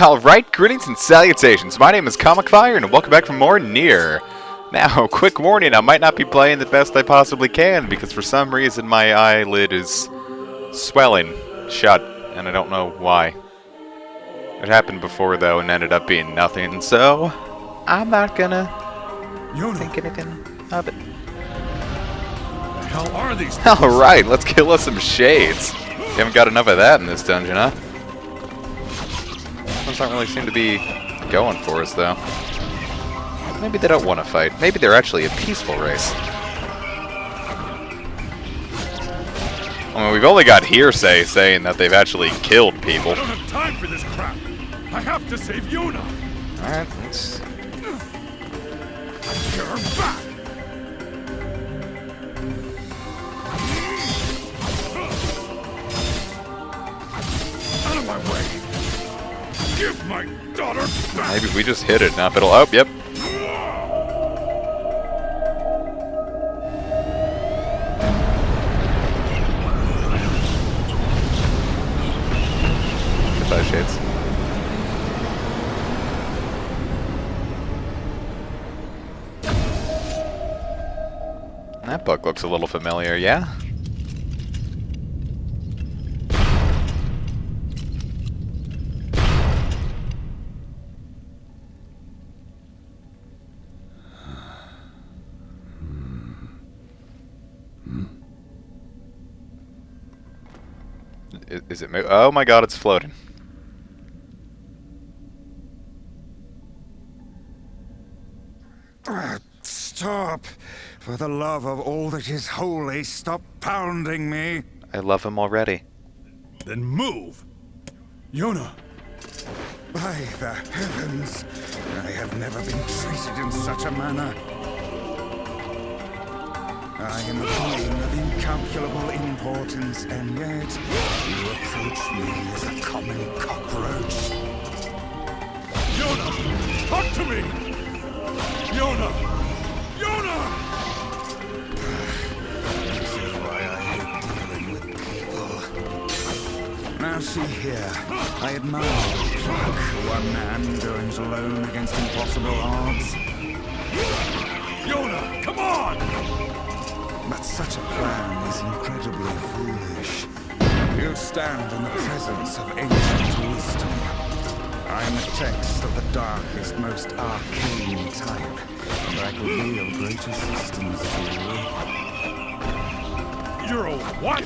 Alright, greetings and salutations. My name is Comic Fire, and welcome back for more NIER. Now, quick warning, I might not be playing the best I possibly can, because for some reason my eyelid is swelling shut, and I don't know why. It happened before, though, and ended up being nothing, so I'm not gonna think anything of it. The hell are these things? Alright, let's kill us some shades. You haven't got enough of that in this dungeon, huh? Those don't really seem to be going for us, though. Maybe they don't want to fight. Maybe they're actually a peaceful race. I mean, we've only got hearsay saying that they've actually killed people. I don't have time for this crap. I have to save Yuna. Alright, let's... Get her back. Out of my way. Give my daughter back. Maybe we just hit it. Now if it'll... Oh, yep. Goodbye, Shades. That book looks a little familiar, yeah? Is it... Oh my god, it's floating. Stop! For the love of all that is holy, stop pounding me! I love him already. Then move. Yuna. By the heavens! I have never been treated in such a manner. I am a being of incalculable importance, and yet you approach me as a common cockroach. Yuna, talk to me. Yuna. Yuna. This is why I hate dealing with people. Now see here, I admire the pluck. One man goes alone against impossible odds. Yuna, come on. But such a plan is incredibly foolish. You stand in the presence of ancient wisdom. I am a text of the darkest, most arcane type, and I could be of great assistance to you. You're a what?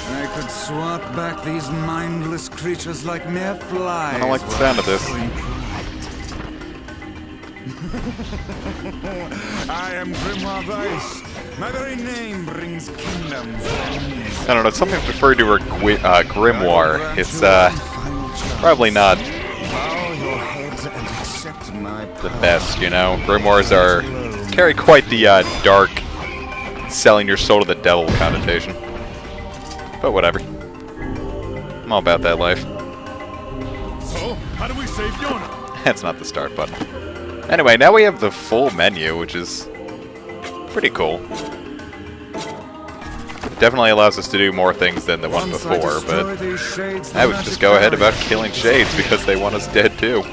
I could swat back these mindless creatures like mere flies. I don't like the sound of this. I am Grimoires Weiss. My very name brings kingdoms. I don't know, it's something referred to a grimoire. It's, probably not the best, you know? Grimoires carry quite the, dark, selling your soul to the devil connotation. But whatever. I'm all about that life. So, how do we save Yuna? That's not the start button. Anyway, now we have the full menu, which is pretty cool. It definitely allows us to do more things than the one before, but I would just go ahead about killing shades because they want us dead too.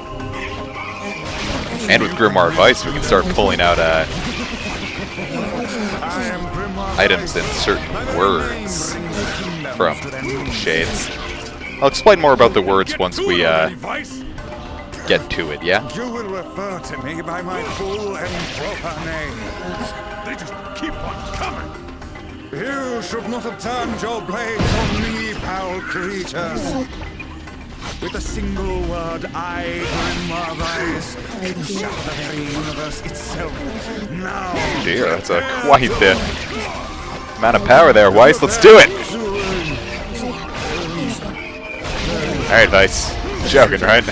And with Grimoires Weiss, we can start pulling out items and certain words from shades. I'll explain more about the words once we get to it, yeah? You will refer to me by my full and proper name. They just keep on coming. You should not have turned your blades on me, foul creatures. With a single word, I, Grimoires Weiss, can shatter the very universe itself. Now, Dear, that's quite the amount of power there, Weiss. Let's do it! Alright, Weiss. Joking, right?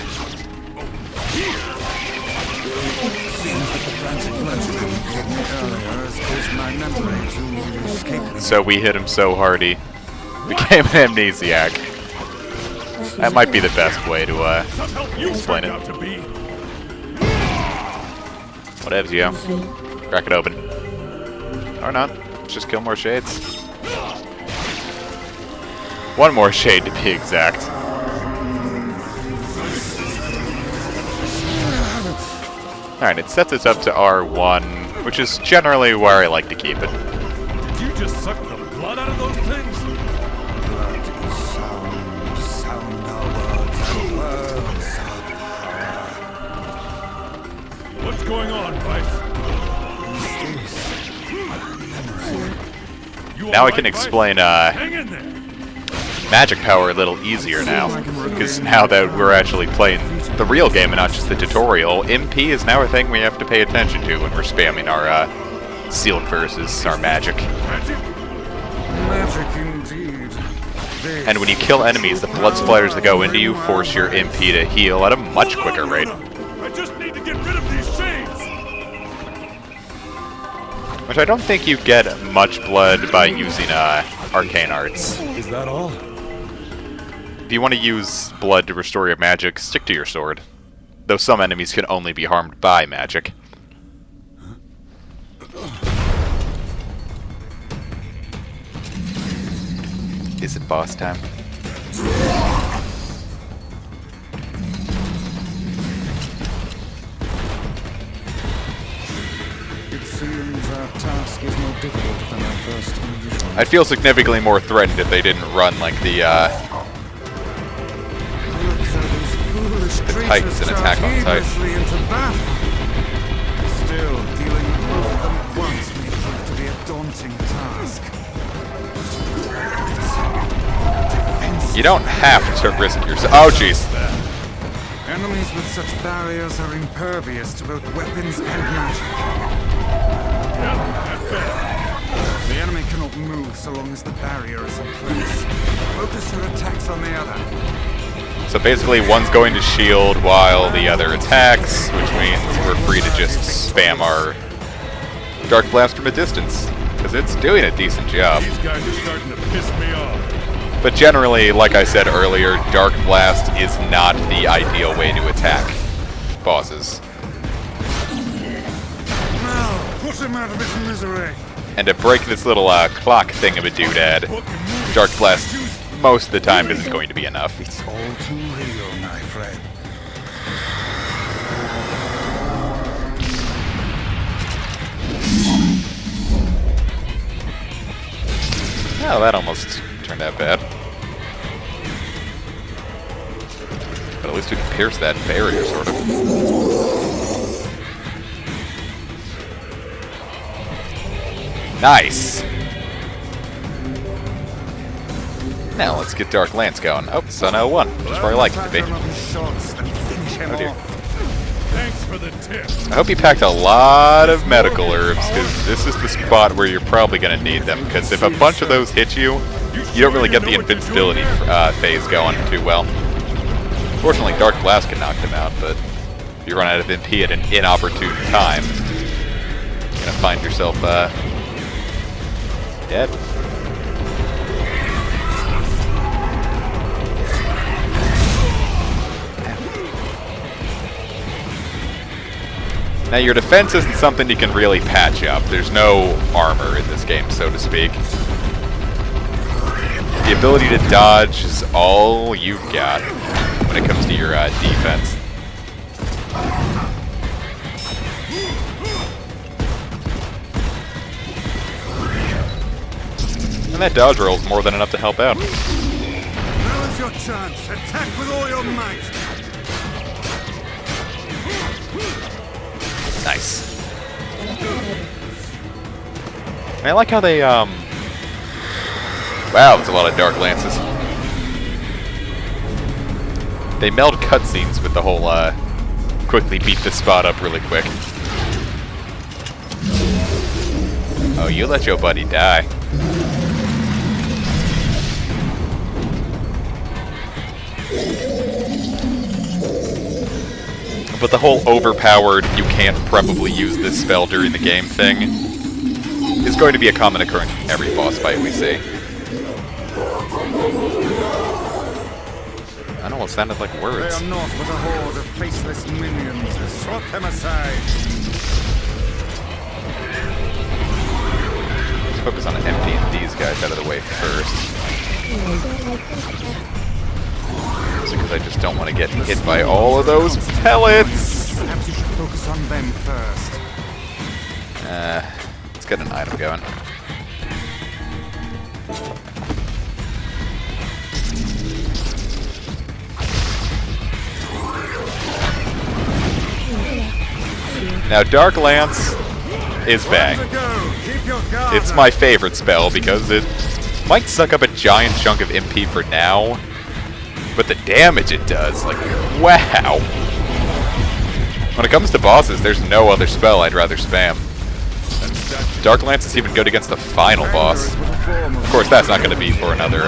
So we hit him so hard he became an amnesiac. That might be the best way to explain it. Whatevs, yo. Crack it open. Or not. Let's just kill more shades. One more shade to be exact. Alright, it sets us up to R1, which is generally where I like to keep it. Did you just suck the blood out of those things? Blood is sound, sound are words, and words are power. What's going on, Weiss? Is this memory? You Now I all can right, Weiss? explain Hang in there. magic power a little easier now, because now that we're actually playing the real game and not just the tutorial, MP is now a thing we have to pay attention to when we're spamming our sealed verses, our magic. Magic? Magic indeed. This And when you kill enemies, the blood splatters that go into you force your MP to heal at a much quicker rate. I just need to get rid of these shades. Which I don't think you get much blood by using arcane arts. Is that all? If you want to use blood to restore your magic, stick to your sword. Though some enemies can only be harmed by magic. Is it boss time? It seems our task is more difficult than I first envisioned. I'd feel significantly more threatened if they didn't run like the Titans in Attack on Titan. Into battle. Still, dealing with both of them at once may prove to be a daunting task. You don't have to risk yourself. Oh, jeez. Enemies with such barriers are impervious to both weapons and magic. The enemy cannot move so long as the barrier is in place. Focus your attacks on the other. So basically, one's going to shield while the other attacks, which means we're free to just spam our Dark Blast from a distance, because it's doing a decent job. These guys are starting to piss me off. But generally, like I said earlier, Dark Blast is not the ideal way to attack bosses. Now, put him out of his misery. And to break this little clock thing-of-a-doodad, Dark Blast most of the time isn't going to be enough. It's all too real, my friend. Oh, that almost turned out bad. But at least we can pierce that barrier, sort of. Nice! Now let's get Dark Lance going. Oh, Sun 01, which is where I like it to be. Oh dear. Thanks for the tip. I hope you packed a lot of medical herbs, because this is the spot where you're probably going to need them, because if a bunch of those hit you, you don't really get the invincibility phase going too well. Fortunately, Dark Blast can knock them out, but if you run out of MP at an inopportune time, you're going to find yourself dead. Now, your defense isn't something you can really patch up. There's no armor in this game, so to speak. The ability to dodge is all you've got when it comes to your defense. And that dodge roll is more than enough to help out. Now is your chance. Attack with all your might. Nice. And I like how they, wow, that's a lot of Dark Lances. They meld cutscenes with the whole, quickly beat this spot up really quick. Oh, you let your buddy die. But the whole overpowered, you can't probably use this spell during the game thing is going to be a common occurrence in every boss fight we see. I don't know, it sounded like They words. are not but a horde of faceless minions. Swat them aside. Let's focus on emptying these guys out of the way first. Because I just don't want to get hit by all of those pellets. Perhaps you should focus on them first. Let's get an item going. Now, Dark Lance is bang. It's my favorite spell because it might suck up a giant chunk of MP for now, but the damage it does, like, wow. When it comes to bosses, there's no other spell I'd rather spam. Dark Lance is even good against the final boss. Of course, that's not going to be for another,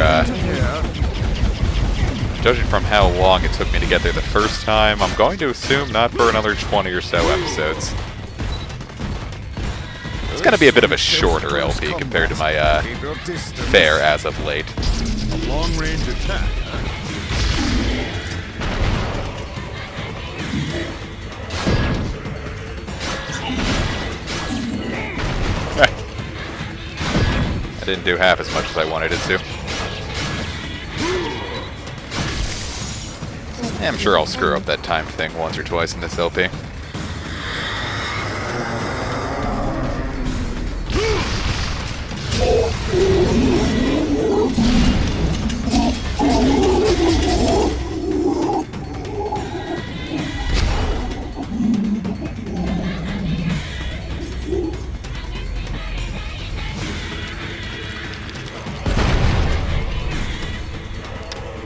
judging from how long it took me to get there the first time, I'm going to assume not for another 20 or so episodes. It's going to be a bit of a shorter LP compared to my fare as of late. A long-range attack, I didn't do half as much as I wanted it to. I'm sure I'll screw up that time thing once or twice in this LP.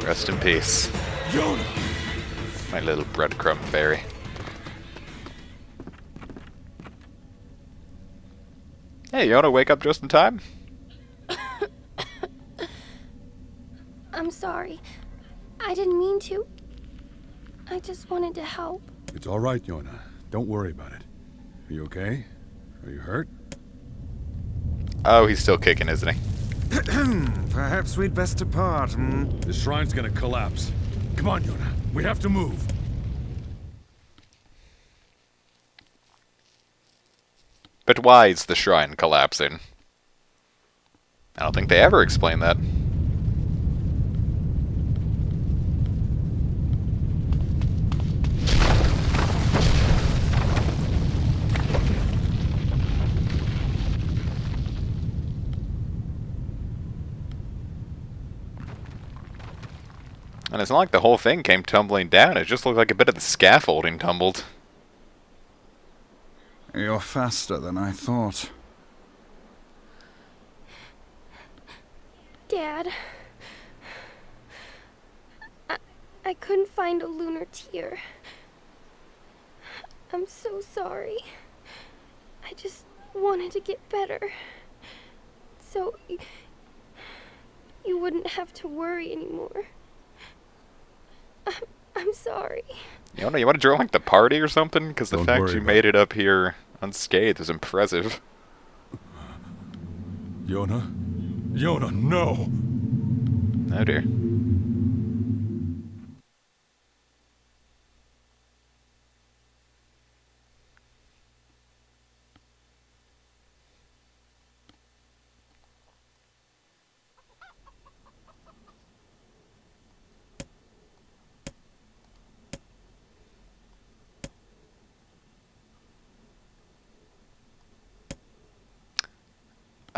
Rest in peace, Yona! my little breadcrumb fairy. Hey, Yona, wake up just in time? I'm sorry. I didn't mean to. I just wanted to help. It's all right, Yona. Don't worry about it. Are you okay? Are you hurt? Oh, he's still kicking, isn't he? Perhaps we'd best depart, hmm? The shrine's gonna collapse. Come on, Yona. We have to move. But why is the shrine collapsing? I don't think they ever explain that. And it's not like the whole thing came tumbling down, it just looked like a bit of the scaffolding tumbled. You're faster than I thought. Dad. I couldn't find a lunar tear. I'm so sorry. I just wanted to get better. So you wouldn't have to worry anymore. I'm sorry. You want to join like the party or something? Because the Don't fact worry you about made it up here unscathed is impressive. Yona? Yona, no! Oh dear.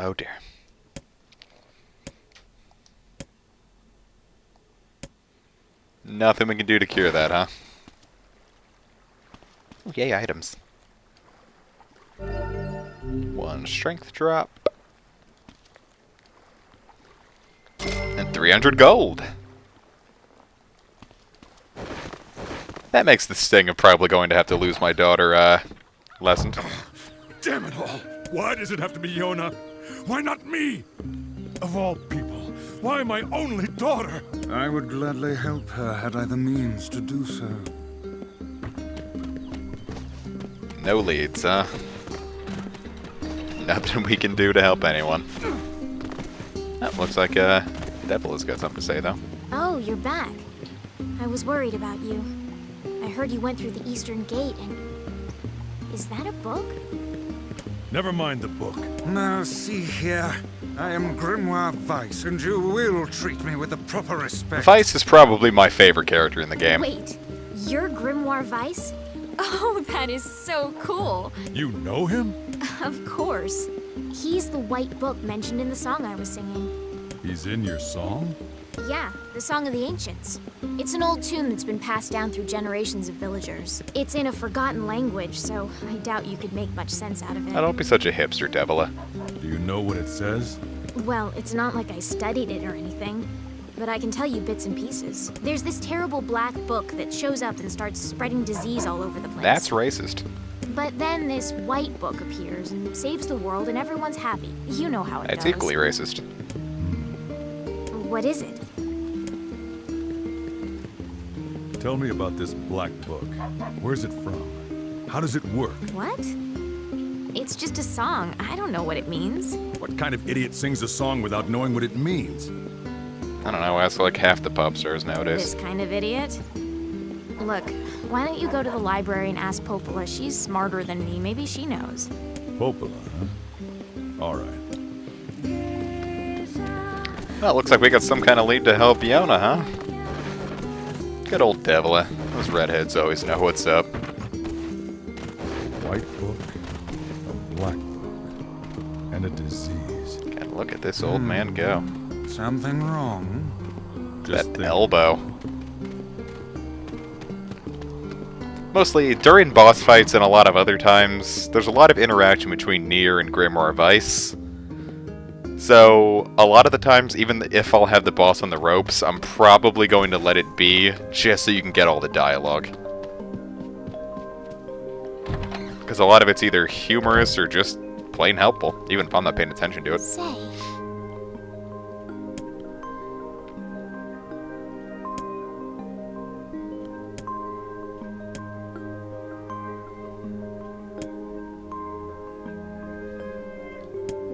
Oh dear. Nothing we can do to cure that, huh? Oh, yay, items. 1 strength drop. And 300 gold. That makes the sting of probably going to have to lose my daughter, lessened. Damn it all! Why does it have to be Yona? Why not me? Of all people, why my only daughter? I would gladly help her had I the means to do so. No leads, huh? Nothing we can do to help anyone. That looks like, Devil has got something to say, though. Oh, you're back. I was worried about you. I heard you went through the Eastern Gate and... Is that a book? Never mind the book. Now, see here. I am Grimoire Weiss, and you will treat me with the proper respect. Weiss is probably my favorite character in the game. Wait, you're Grimoire Weiss? Oh, that is so cool. You know him? Of course. He's the white book mentioned in the song I was singing. He's in your song? Yeah, the Song of the Ancients. It's an old tune that's been passed down through generations of villagers. It's in a forgotten language, so I doubt you could make much sense out of it. Now, don't be such a hipster, Devila. Do you know what it says? Well, it's not like I studied it or anything, but I can tell you bits and pieces. There's this terrible black book that shows up and starts spreading disease all over the place. That's racist. But then this white book appears and saves the world and everyone's happy. You know how it That's goes. equally racist. What is it? Tell me about this black book. Where's it from? How does it work? What? It's just a song. I don't know what it means. What kind of idiot sings a song without knowing what it means? I don't know, ask like half the pop stars nowadays. This kind of idiot? Look, why don't you go to the library and ask Popola? She's smarter than me. Maybe she knows. Popola, huh? All right. Well, looks like we got some kind of lead to help Yona, huh? Good old Devila. Those redheads always know what's up. White book, a black book, and a disease. God, look at this old man go. Something wrong? That elbow. Mostly during boss fights and a lot of other times, there's a lot of interaction between NIER and Grimoire Weiss. So, a lot of the times, even if I'll have the boss on the ropes, I'm probably going to let it be, just so you can get all the dialogue. Because a lot of it's either humorous or just plain helpful, even if I'm not paying attention to it. Say,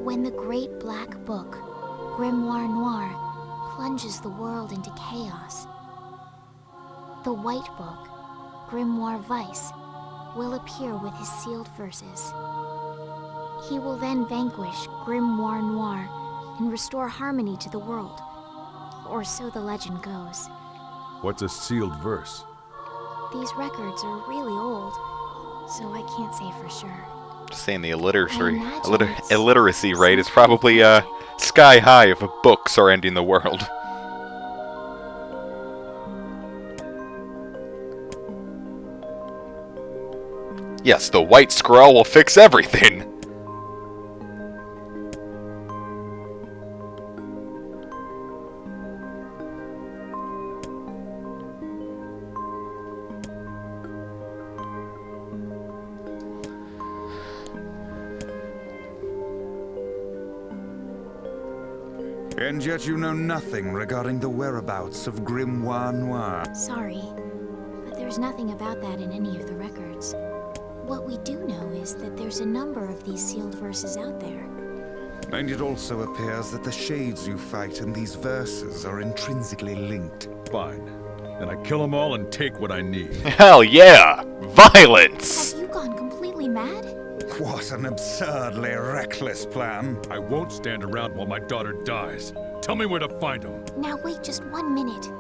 when the great black book, Grimoire Noir, plunges the world into chaos, the white book, Grimoire Weiss, will appear with his sealed verses. He will then vanquish Grimoire Noir and restore harmony to the world. Or so the legend goes. What's a sealed verse? These records are really old, so I can't say for sure. Just saying the imagine it's illiteracy rate is probably sky high if books are ending the world. Yes, the white scroll will fix everything. And yet you know nothing regarding the whereabouts of Grimoire Noir. Sorry, but there's nothing about that in any of the records. What we do know is that there's a number of these sealed verses out there. And it also appears that the shades you fight in these verses are intrinsically linked. Fine. Then I kill them all and take what I need. Hell yeah! Violence! Have you gone completely mad? What an absurdly reckless plan. I won't stand around while my daughter dies. Tell me where to find them. Now wait just 1 minute.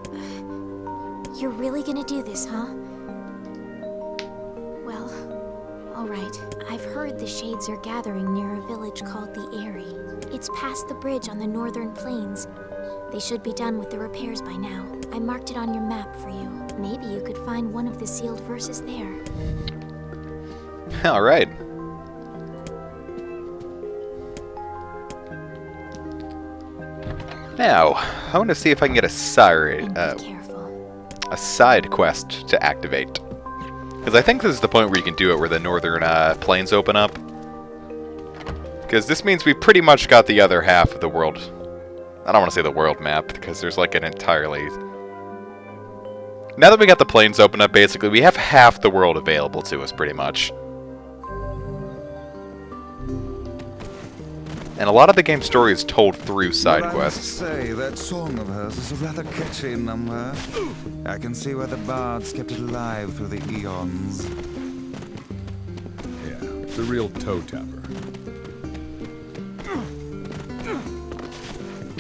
You're really gonna do this, huh? Well, alright. I've heard the shades are gathering near a village called the Eyrie. It's past the bridge on the northern plains. They should be done with the repairs by now. I marked it on your map for you. Maybe you could find one of the sealed verses there. Alright. Now, I want to see if I can get a And be careful. side quest to activate. Because I think this is the point where you can do it, where the northern plains open up. Because this means we pretty much got the other half of the world. I don't want to say the world map, because there's like an entirely... Now that we got the plains open up, basically, we have half the world available to us, pretty much. And a lot of the game's story is told through side quests. I must say, that song of hers is a rather catchy number. I can see why the bards kept it alive through the eons. Yeah, the real toe tapper.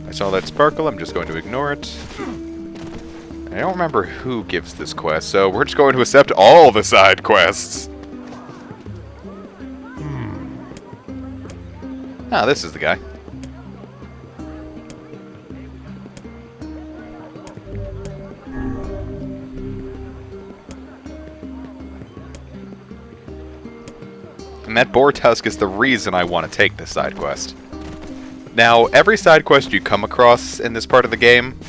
I saw that sparkle, I'm just going to ignore it. I don't remember who gives this quest, so we're just going to accept all the side quests. Ah, this is the guy. And that boar tusk is the reason I want to take this side quest. Now, every side quest you come across in this part of the game,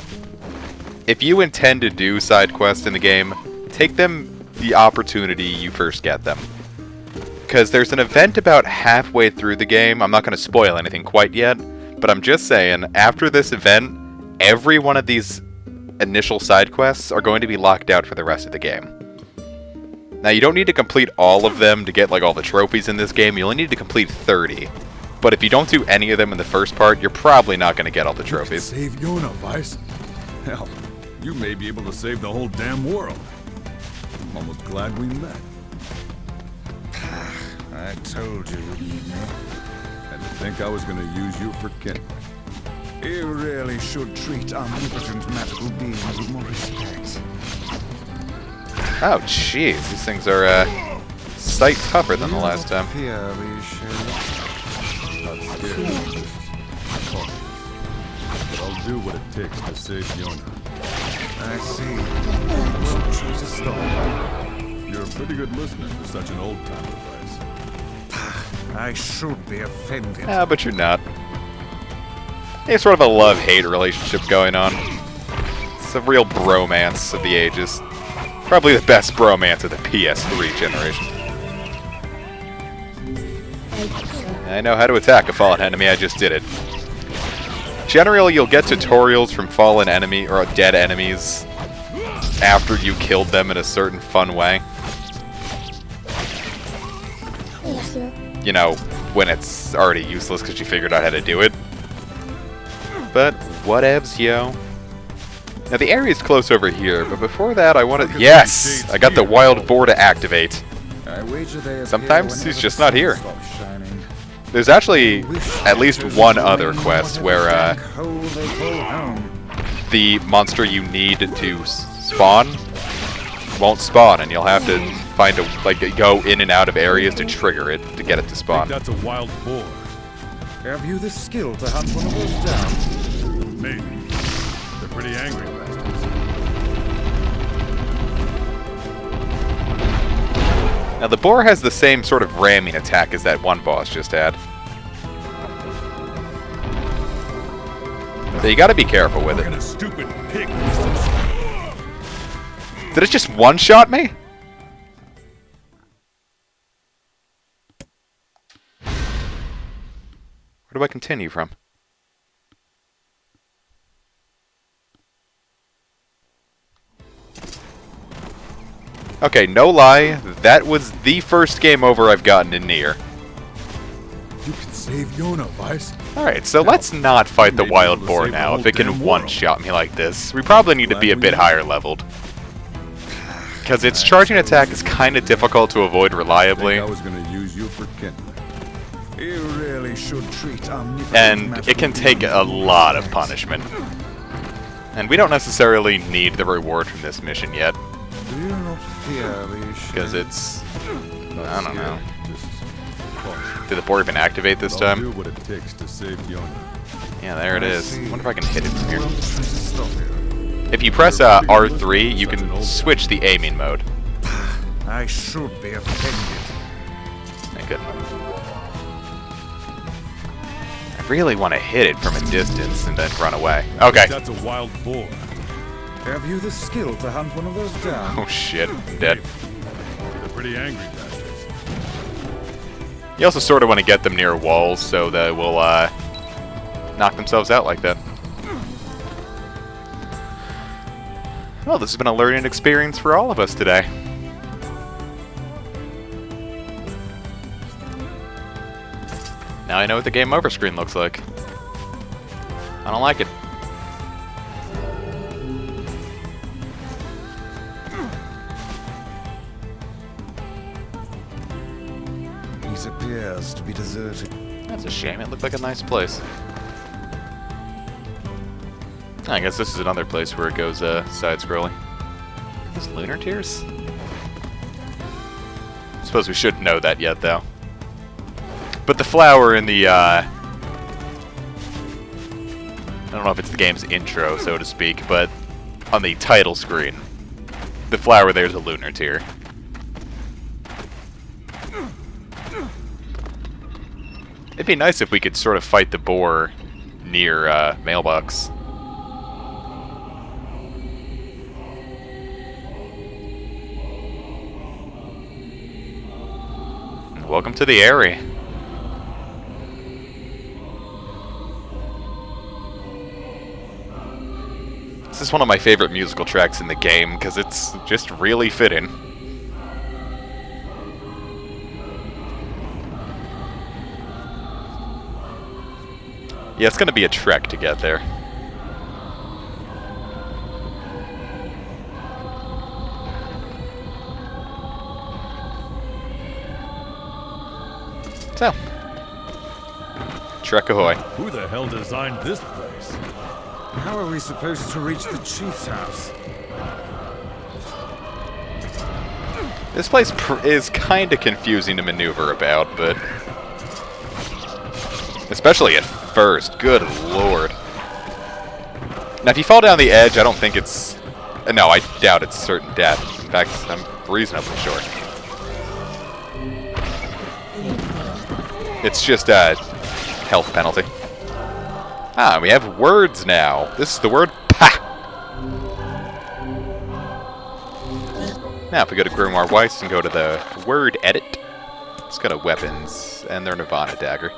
if you intend to do side quests in the game, take them the opportunity you first get them. Because there's an event about halfway through the game, I'm not going to spoil anything quite yet, but I'm just saying, after this event, every one of these initial side quests are going to be locked out for the rest of the game. Now, you don't need to complete all of them to get like all the trophies in this game, you only need to complete 30. But if you don't do any of them in the first part, you're probably not going to get all the trophies. Save Yona, Weiss. Hell, you may be able to save the whole damn world. I'm almost glad we met. I told you you'd need me. And to think I was going to use you for kindling. You really should treat omnipotent magical beings with more respect. Oh, jeez, these things are sight tougher than the last time. Fear reassured. Not scared. Cautious. But I'll do what it takes to save Yona. I see. Won't try to stop. You're a pretty good listener for such an old-timer, Weiss. I should be offended. Ah, but you're not. It's sort of a love-hate relationship going on. It's a real bromance of the ages. Probably the best bromance of the PS3 generation. I know how to attack a fallen enemy, I just did it. Generally, you'll get tutorials from fallen enemy or dead enemies after you killed them in a certain fun way. Yes, sir. You know, when it's already useless because you figured out how to do it. But whatevs, yo. Now the area's close over here, but before that I want to... Yes! I got the wild boar to activate. I wager they appear Sometimes whenever he's just the not sun here. stops shining. There's actually at least one other quest where Black hole they call home. the monster you need to spawn won't spawn, and you'll have to find a go in and out of areas to trigger it to get it to I spawn. think that's a wild boar. Have you the skill to hunt one of those down? Maybe. They're pretty angry bastards. Now the boar has the same sort of ramming attack as that one boss just had. So you gotta be careful with What it. kind of stupid pig is this? Did it just one-shot me? Where do I continue from? Okay, no lie, that was the first game over I've gotten in NIER. You can save Yona, Weiss. Alright, so let's not fight the Maybe wild able to boar save the now whole if it can damn world. one-shot me like this. We probably need to be a Glad we bit met. higher leveled. Because its charging attack is kind of difficult to avoid I reliably. was going to use you for kindling. You really should treat omnipotent And magical it can take beings a with lot of respect. punishment. And we don't necessarily need the reward from this mission yet, Do you not fear these because shadows? it's... I don't know. Just cautious. Did the boar even activate this I'll do time? what it takes to save Yona. Yeah, there it I is. see. I wonder if I can hit it from here. Won't try to stop you. If you press R3, you can switch the aiming mode. I should be offended. I couldn't. I really want to hit it from a distance and then run away. Okay. That's a wild boar. Have you the skill to hunt one of those down? Oh shit, I'm dead. They're pretty angry bastards. You also sort of want to get them near walls so they will knock themselves out like that. Well, this has been a learning experience for all of us today. Now I know what the game over screen looks like. I don't like it. It appears to be deserted. That's a shame. It looked like a nice place. I guess this is another place where it goes side-scrolling. Those lunar tears? Suppose we shouldn't know that yet, though. But the flower in the, I don't know if it's the game's intro, so to speak, but on the title screen, the flower there's a lunar tear. It'd be nice if we could sort of fight the boar near Mailbox. Welcome to the area. This is one of my favorite musical tracks in the game because it's just really fitting. Yeah, it's gonna be a trek to get there. So, trek ahoy. Who the hell designed this place? How are we supposed to reach the chief's house? This place is kind of confusing to maneuver about, but especially at first. Good lord. Now, if you fall down the edge, I don't think it's... No, I doubt it's certain death. In fact, I'm reasonably sure. It's just a health penalty. Ah, we have words now. This is the word PA. Now, if we go to Grimoire Weiss and go to the word edit, let's go to weapons and their Nirvana dagger.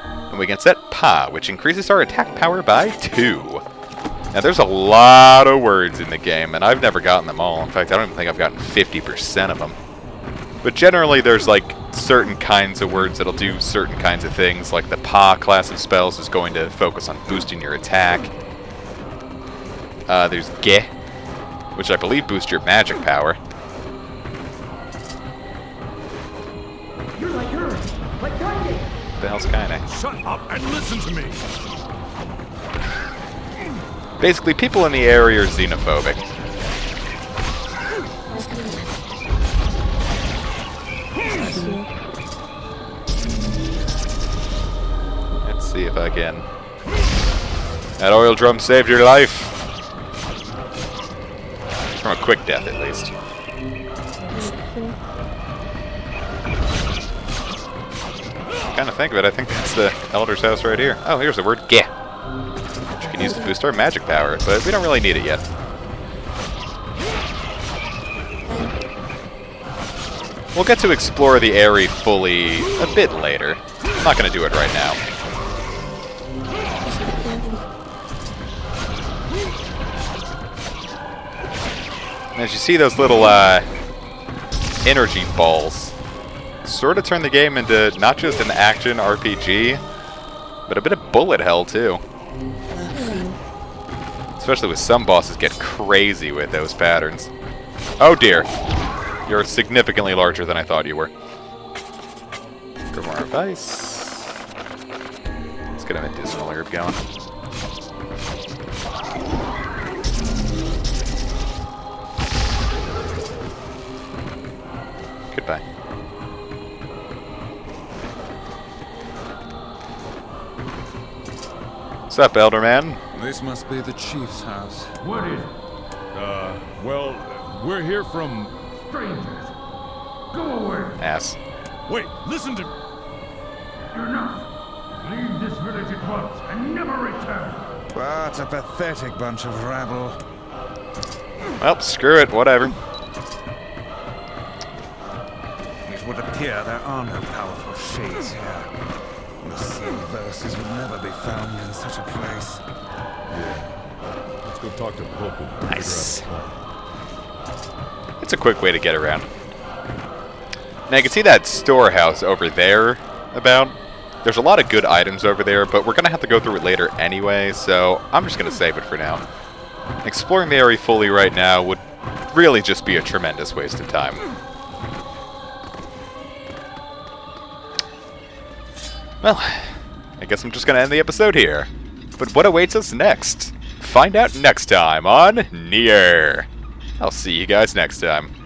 And we can set PA, which increases our attack power by 2. Now, there's a lot of words in the game, and I've never gotten them all. In fact, I don't even think I've gotten 50% of them. But generally, there's like certain kinds of words that'll do certain kinds of things, like the PA class of spells is going to focus on boosting your attack. There's Ge, which I believe boosts your magic power. You're like her, like Kanye. The hell's kinda? Shut up and listen to me! Basically, people in the area are xenophobic. Let's see if I can... That oil drum saved your life. From a quick death, at least. Kind of think of it, I think that's the Elder's house right here. Oh, here's the word Ge, which you can use to boost our magic power, but we don't really need it yet. We'll get to explore the area fully a bit later. I'm not going to do it right now. And as you see, those little energy balls sort of turn the game into not just an action RPG, but a bit of bullet hell too. Especially with some bosses get crazy with those patterns. Oh dear. You're significantly larger than I thought you were. Grimoire Weiss. Let's get a medicinal herb going. Goodbye. What's up, Elder Man? This must be the chief's house. What is it? Well, we're here from... Strangers, go away. Ass. Wait, listen to me! Enough. Leave this village at once and never return. What a pathetic bunch of rabble. Well, screw it, whatever. It would appear there are no powerful shades here. The sealed verses would never be found in such a place. Let's go talk to Pope. Nice. It's a quick way to get around. Now you can see that storehouse over there about. There's a lot of good items over there, but we're going to have to go through it later anyway, so I'm just going to save it for now. Exploring the area fully right now would really just be a tremendous waste of time. Well, I guess I'm just going to end the episode here. But what awaits us next? Find out next time on NIER. I'll see you guys next time.